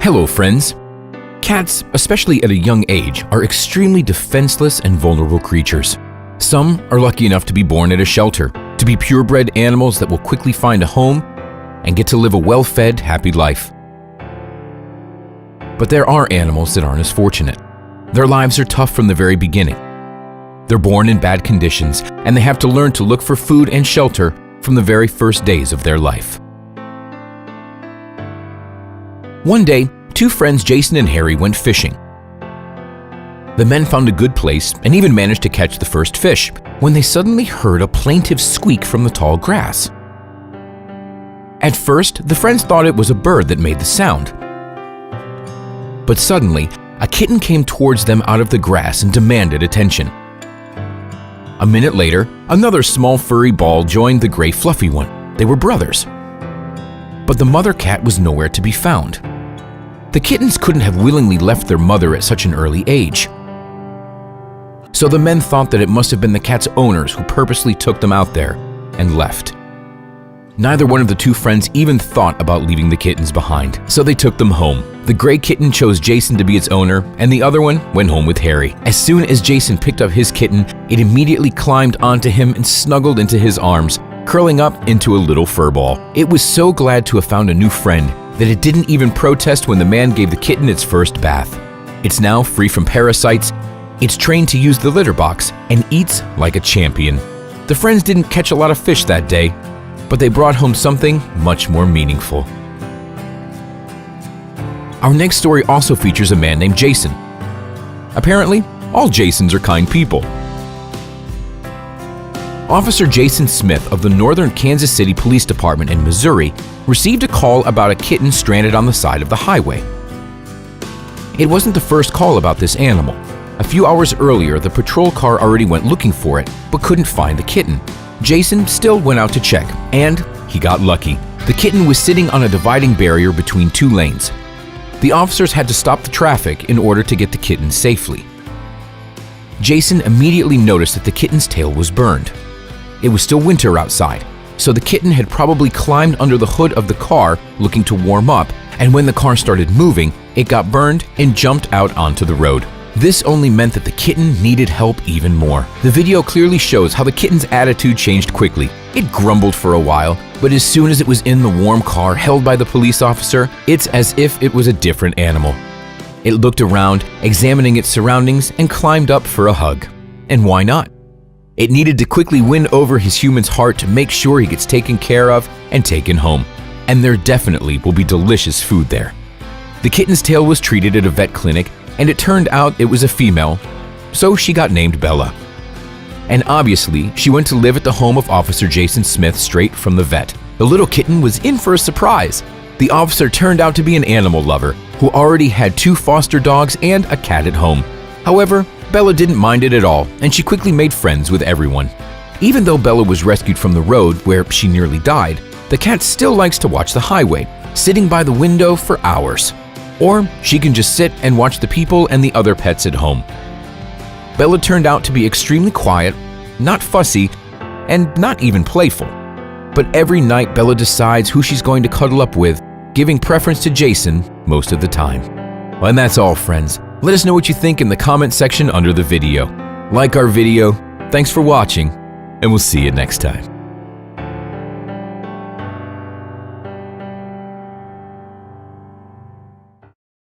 Hello, friends. Cats, especially at a young age, are extremely defenseless and vulnerable creatures. Some are lucky enough to be born at a shelter, to be purebred animals that will quickly find a home and get to live a well-fed, happy life. But there are animals that aren't as fortunate. Their lives are tough from the very beginning. They're born in bad conditions, and they have to learn to look for food and shelter from the very first days of their life. One day, two friends Jason and Harry went fishing. The men found a good place and even managed to catch the first fish when they suddenly heard a plaintive squeak from the tall grass. At first, the friends thought it was a bird that made the sound. But suddenly, a kitten came towards them out of the grass and demanded attention. A minute later, another small furry ball joined the gray fluffy one. They were brothers. But the mother cat was nowhere to be found. The kittens couldn't have willingly left their mother at such an early age. So the men thought that it must have been the cat's owners who purposely took them out there and left. Neither one of the two friends even thought about leaving the kittens behind, so they took them home. The gray kitten chose Jason to be its owner, and the other one went home with Harry. As soon as Jason picked up his kitten, it immediately climbed onto him and snuggled into his arms, curling up into a little fur ball. It was so glad to have found a new friend that it didn't even protest when the man gave the kitten its first bath. It's now free from parasites, it's trained to use the litter box, and eats like a champion. The friends didn't catch a lot of fish that day, but they brought home something much more meaningful. Our next story also features a man named Jason. Apparently, all Jasons are kind people. Officer Jason Smith of the Northern Kansas City Police Department in Missouri received a call about a kitten stranded on the side of the highway. It wasn't the first call about this animal. A few hours earlier, the patrol car already went looking for it, but couldn't find the kitten. Jason still went out to check, and he got lucky. The kitten was sitting on a dividing barrier between two lanes. The officers had to stop the traffic in order to get the kitten safely. Jason immediately noticed that the kitten's tail was burned. It was still winter outside, so the kitten had probably climbed under the hood of the car looking to warm up, and when the car started moving, it got burned and jumped out onto the road. This only meant that the kitten needed help even more. The video clearly shows how the kitten's attitude changed quickly. It grumbled for a while, but as soon as it was in the warm car held by the police officer, it's as if it was a different animal. It looked around, examining its surroundings, and climbed up for a hug. And why not? It needed to quickly win over his human's heart to make sure he gets taken care of and taken home. And there definitely will be delicious food there. The kitten's tail was treated at a vet clinic, and it turned out it was a female, so she got named Bella. And obviously, she went to live at the home of Officer Jason Smith straight from the vet. The little kitten was in for a surprise. The officer turned out to be an animal lover who already had two foster dogs and a cat at home. However, Bella didn't mind it at all, and she quickly made friends with everyone. Even though Bella was rescued from the road where she nearly died, the cat still likes to watch the highway, sitting by the window for hours. Or she can just sit and watch the people and the other pets at home. Bella turned out to be extremely quiet, not fussy, and not even playful. But every night Bella decides who she's going to cuddle up with, giving preference to Jason most of the time. Well, and that's all, friends. Let us know what you think in the comment section under the video. Like our video, thanks for watching, and we'll see you next time.